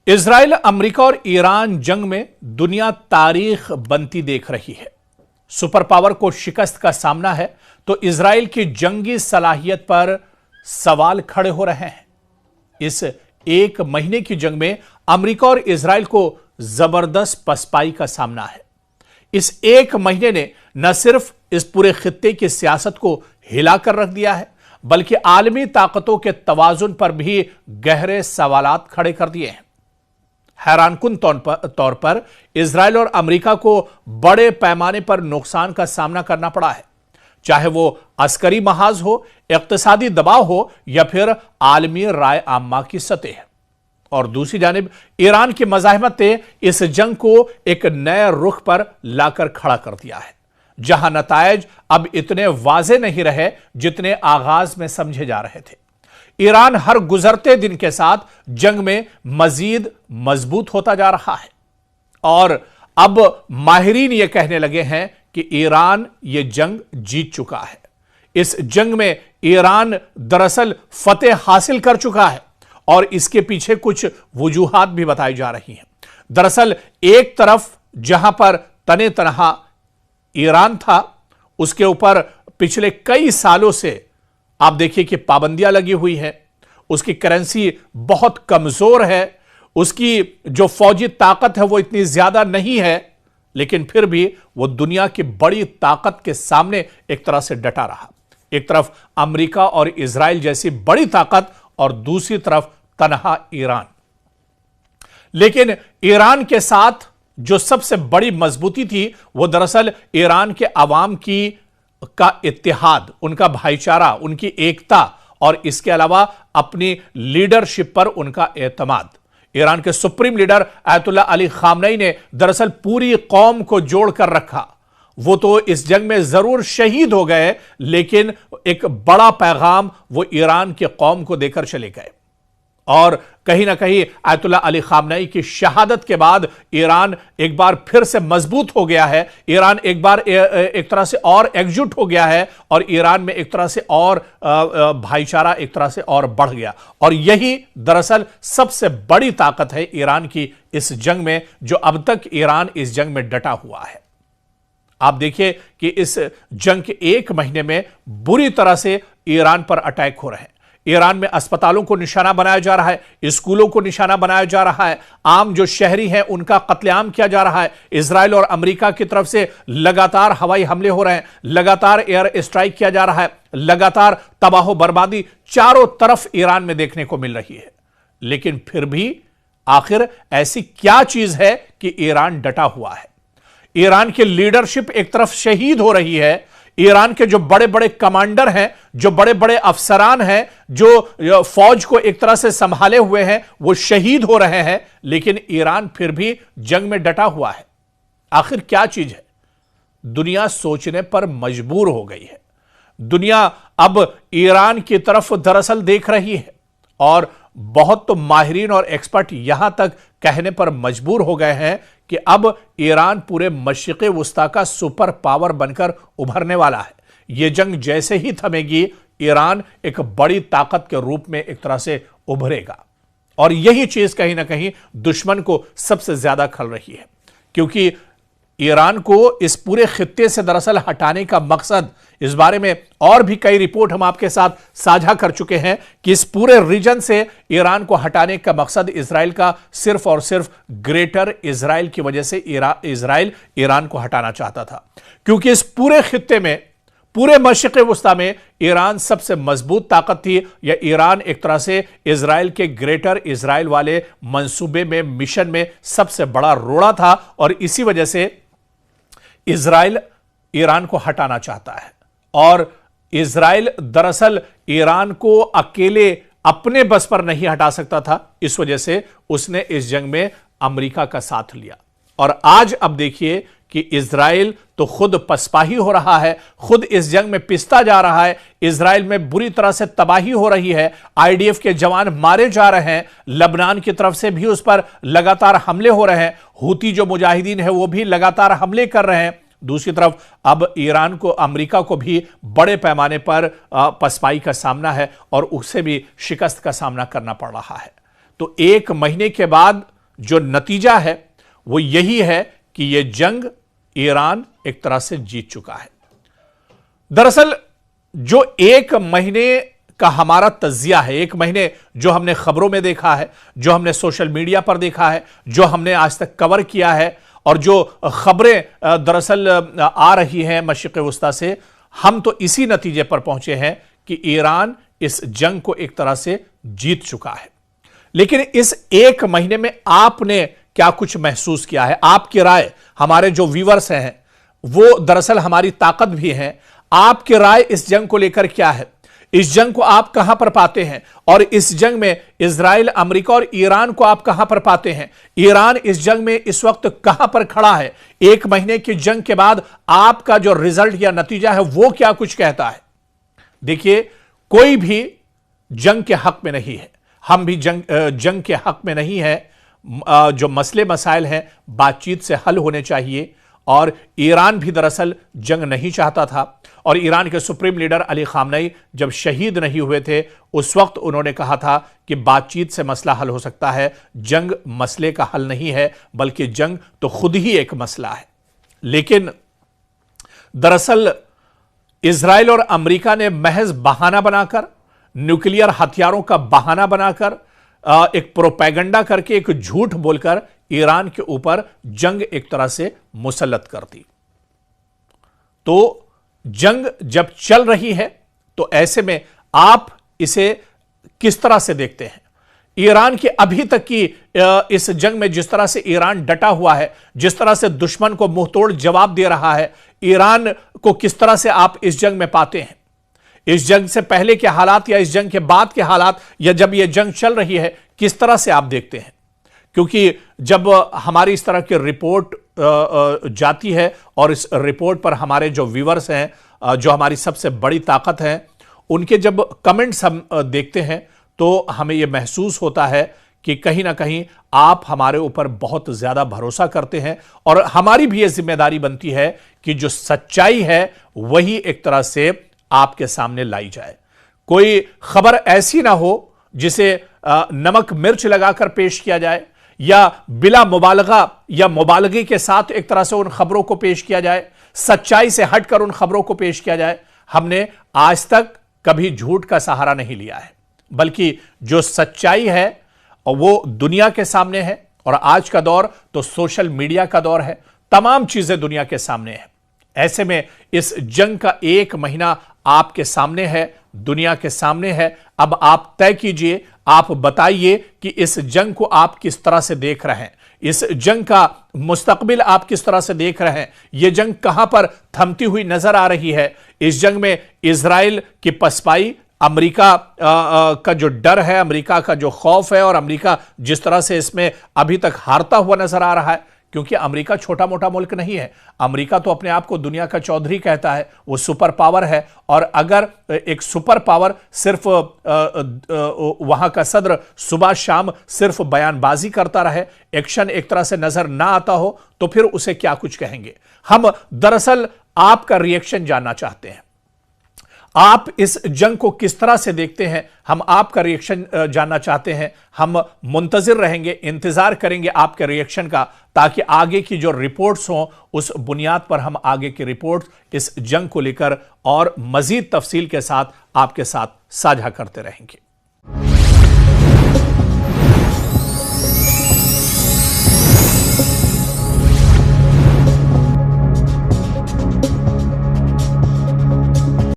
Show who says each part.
Speaker 1: Israel, America और Iran जंग में दुनिया तारीख बनती देख रही है। सुपर पावर को शिकस्त का सामना है तो इजराइल की जंगी सलाहियत पर सवाल खड़े हो रहे हैं। इस एक महीने की जंग में अमेरिका और इजराइल को जबरदस्त पसपाई का सामना है। इस एक महीने ने न सिर्फ इस पूरे खित्ते की सियासत को हिलाकर रख दिया है, बल्कि आलमी ताकतों के तवाजुन पर भी गहरे सवालात खड़े कर दिए हैं। हैरानकुन तौर पर इजराइल और अमेरिका को बड़े पैमाने पर नुकसान का सामना करना पड़ा है, चाहे वो अस्करी महाज हो, इक्तिसादी दबाव हो या फिर आलमी राय आम्मा की सतह। और दूसरी जानिब ईरान की मज़ाहमत ने इस जंग को एक नए रुख पर लाकर खड़ा कर दिया है, जहां नतायज अब इतने वाजे नहीं रहे जितने आगाज में समझे जा रहे थे। ईरान हर गुजरते दिन के साथ जंग में मजीद मजबूत होता जा रहा है और अब माहिरीन यह कहने लगे हैं कि ईरान यह जंग जीत चुका है। इस जंग में ईरान दरअसल फतेह हासिल कर चुका है और इसके पीछे कुछ वजूहात भी बताई जा रही हैं। दरअसल एक तरफ जहां पर तने तनहा ईरान था, उसके ऊपर पिछले कई सालों से आप देखिए कि पाबंदियां लगी हुई है, उसकी करेंसी बहुत कमजोर है, उसकी जो फौजी ताकत है वो इतनी ज्यादा नहीं है, लेकिन फिर भी वो दुनिया की बड़ी ताकत के सामने एक तरह से डटा रहा। एक तरफ अमेरिका और इजराइल जैसी बड़ी ताकत और दूसरी तरफ तनहा ईरान। लेकिन ईरान के साथ जो सबसे बड़ी मजबूती थी वो दरअसल ईरान के अवाम का इत्तेहाद, उनका भाईचारा, उनकी एकता और इसके अलावा अपनी लीडरशिप पर उनका एतमाद। ईरान के सुप्रीम लीडर आयतुल्लाह अली खामनई ने दरअसल पूरी कौम को जोड़कर रखा। वो तो इस जंग में जरूर शहीद हो गए, लेकिन एक बड़ा पैगाम वो ईरान की कौम को देकर चले गए। और कहीं ना कहीं आयतुल्लाह अली खामनई की शहादत के बाद ईरान एक बार फिर से मजबूत हो गया है। ईरान एक बार एक तरह से और एकजुट हो गया है और ईरान में एक तरह से और भाईचारा एक तरह से और बढ़ गया। और यही दरअसल सबसे बड़ी ताकत है ईरान की इस जंग में, जो अब तक ईरान इस जंग में डटा हुआ है। आप देखिए कि इस जंग के एक महीने में बुरी तरह से ईरान पर अटैक हो रहे हैं। ईरान में अस्पतालों को निशाना बनाया जा रहा है, स्कूलों को निशाना बनाया जा रहा है, आम जो शहरी हैं उनका कत्लेआम किया जा रहा है। इजराइल और अमेरिका की तरफ से लगातार हवाई हमले हो रहे हैं, लगातार एयर स्ट्राइक किया जा रहा है, लगातार तबाह बर्बादी चारों तरफ ईरान में देखने को मिल रही है। लेकिन फिर भी आखिर ऐसी क्या चीज है कि ईरान डटा हुआ है? ईरान की लीडरशिप एक तरफ शहीद हो रही है, ईरान के जो बड़े बड़े कमांडर हैं, जो बड़े बड़े अफसरान हैं, जो फौज को एक तरह से संभाले हुए हैं, वो शहीद हो रहे हैं, लेकिन ईरान फिर भी जंग में डटा हुआ है। आखिर क्या चीज है? दुनिया सोचने पर मजबूर हो गई है। दुनिया अब ईरान की तरफ दरअसल देख रही है और बहुत तो माहिरीन और एक्सपर्ट यहां तक कहने पर मजबूर हो गए हैं कि अब ईरान पूरे मशरिक़े वुस्ता का सुपर पावर बनकर उभरने वाला है। यह जंग जैसे ही थमेगी, ईरान एक बड़ी ताकत के रूप में एक तरह से उभरेगा। और यही चीज कहीं ना कहीं दुश्मन को सबसे ज्यादा खल रही है, क्योंकि ईरान को इस पूरे खित्ते से दरअसल हटाने का मकसद, इस बारे में और भी कई रिपोर्ट हम आपके साथ साझा कर चुके हैं कि इस पूरे रीजन से ईरान को हटाने का मकसद इजराइल का सिर्फ और सिर्फ ग्रेटर इजराइल की वजह से इजराइल ईरान को हटाना चाहता था, क्योंकि इस पूरे खित्ते में, पूरे मशरिक़े वुस्ता में ईरान सबसे मजबूत ताकत थी, या ईरान एक तरह से इजराइल के ग्रेटर इजराइल वाले मंसूबे में, मिशन में सबसे बड़ा रोड़ा था। और इसी वजह से इजराइल ईरान को हटाना चाहता है और इजराइल दरअसल ईरान को अकेले अपने बस पर नहीं हटा सकता था। इस वजह से उसने इस जंग में अमेरिका का साथ लिया। और आज अब देखिए कि इजराइल तो खुद पसपाही हो रहा है, खुद इस जंग में पिसता जा रहा है। इजराइल में बुरी तरह से तबाही हो रही है, आईडीएफ के जवान मारे जा रहे हैं, लबनान की तरफ से भी उस पर लगातार हमले हो रहे हैं, हूती जो मुजाहिदीन है वो भी लगातार हमले कर रहे हैं। दूसरी तरफ अब ईरान को, अमेरिका को भी बड़े पैमाने पर पसपाई का सामना है और उससे भी शिकस्त का सामना करना पड़ रहा है। तो एक महीने के बाद जो नतीजा है वो यही है कि यह जंग ईरान एक तरह से जीत चुका है। दरअसल जो एक महीने का हमारा तज्जिया है, एक महीने जो हमने खबरों में देखा है, जो हमने सोशल मीडिया पर देखा है, जो हमने आज तक कवर किया है और जो खबरें दरअसल आ रही हैं मशरिक़ वुस्ता से, हम तो इसी नतीजे पर पहुंचे हैं कि ईरान इस जंग को एक तरह से जीत चुका है। लेकिन इस एक महीने में आपने क्या कुछ महसूस किया है? आपकी राय, हमारे जो व्यूअर्स हैं वो दरअसल हमारी ताकत भी हैं। आपकी राय इस जंग को लेकर क्या है? इस जंग को आप कहां पर पाते हैं? और इस जंग में इजराइल, अमेरिका और ईरान को आप कहां पर पाते हैं? ईरान इस जंग में इस वक्त कहां पर खड़ा है? एक महीने की जंग के बाद आपका जो रिजल्ट या नतीजा है वो क्या कुछ कहता है? देखिए, कोई भी जंग के हक में नहीं है, हम भी जंग के हक में नहीं है। जो मसले मसाइल हैं बातचीत से हल होने चाहिए। और ईरान भी दरअसल जंग नहीं चाहता था और ईरान के सुप्रीम लीडर अली खामनेई जब शहीद नहीं हुए थे उस वक्त उन्होंने कहा था कि बातचीत से मसला हल हो सकता है, जंग मसले का हल नहीं है, बल्कि जंग तो खुद ही एक मसला है। लेकिन दरअसल इजराइल और अमेरिका ने महज बहाना बनाकर, न्यूक्लियर हथियारों का बहाना बनाकर, एक प्रोपेगेंडा करके, एक झूठ बोलकर ईरान के ऊपर जंग एक तरह से मुसल्लत कर दी। तो जंग जब चल रही है तो ऐसे में आप इसे किस तरह से देखते हैं? ईरान की अभी तक की इस जंग में जिस तरह से ईरान डटा हुआ है, जिस तरह से दुश्मन को मुंहतोड़ जवाब दे रहा है, ईरान को किस तरह से आप इस जंग में पाते हैं? इस जंग से पहले के हालात या इस जंग के बाद के हालात, या जब यह जंग चल रही है, किस तरह से आप देखते हैं? क्योंकि जब हमारी इस तरह की रिपोर्ट जाती है और इस रिपोर्ट पर हमारे जो व्यूअर्स हैं, जो हमारी सबसे बड़ी ताकत है, उनके जब कमेंट्स हम देखते हैं तो हमें यह महसूस होता है कि कहीं ना कहीं आप हमारे ऊपर बहुत ज्यादा भरोसा करते हैं और हमारी भी यह जिम्मेदारी बनती है कि जो सच्चाई है वही एक तरह से आपके सामने लाई जाए। कोई खबर ऐसी ना हो जिसे नमक मिर्च लगाकर पेश किया जाए या बिला मुबालगा या मुबालगे के साथ एक तरह से उन खबरों को पेश किया जाए, सच्चाई से हटकर उन खबरों को पेश किया जाए। हमने आज तक कभी झूठ का सहारा नहीं लिया है, बल्कि जो सच्चाई है वो दुनिया के सामने है। और आज का दौर तो सोशल मीडिया का दौर है, तमाम चीजें दुनिया के सामने है। ऐसे में इस जंग का एक महीना आपके सामने है, दुनिया के सामने है। अब आप तय कीजिए, आप बताइए कि इस जंग को आप किस तरह से देख रहे हैं, इस जंग का मुस्तकबिल आप किस तरह से देख रहे हैं। यह जंग कहां पर थमती हुई नजर आ रही है? इस जंग में इजराइल की पसपाई, अमेरिका का जो डर है, अमेरिका का जो खौफ है, और अमेरिका जिस तरह से इसमें अभी तक हारता हुआ नजर आ रहा है, क्योंकि अमेरिका छोटा मोटा मुल्क नहीं है। अमेरिका तो अपने आप को दुनिया का चौधरी कहता है, वो सुपर पावर है। और अगर एक सुपर पावर सिर्फ वहां का सदर सुबह शाम सिर्फ बयानबाजी करता रहे, एक्शन एक तरह से नजर ना आता हो, तो फिर उसे क्या कुछ कहेंगे? हम दरअसल आपका रिएक्शन जानना चाहते हैं। आप इस जंग को किस तरह से देखते हैं? हम आपका रिएक्शन जानना चाहते हैं। हम मुंतजिर रहेंगे, इंतजार करेंगे आपके रिएक्शन का, ताकि आगे की जो रिपोर्ट्स हों उस बुनियाद पर हम आगे की रिपोर्ट्स इस जंग को लेकर और मजीद तफसील के साथ आपके साथ साझा करते रहेंगे।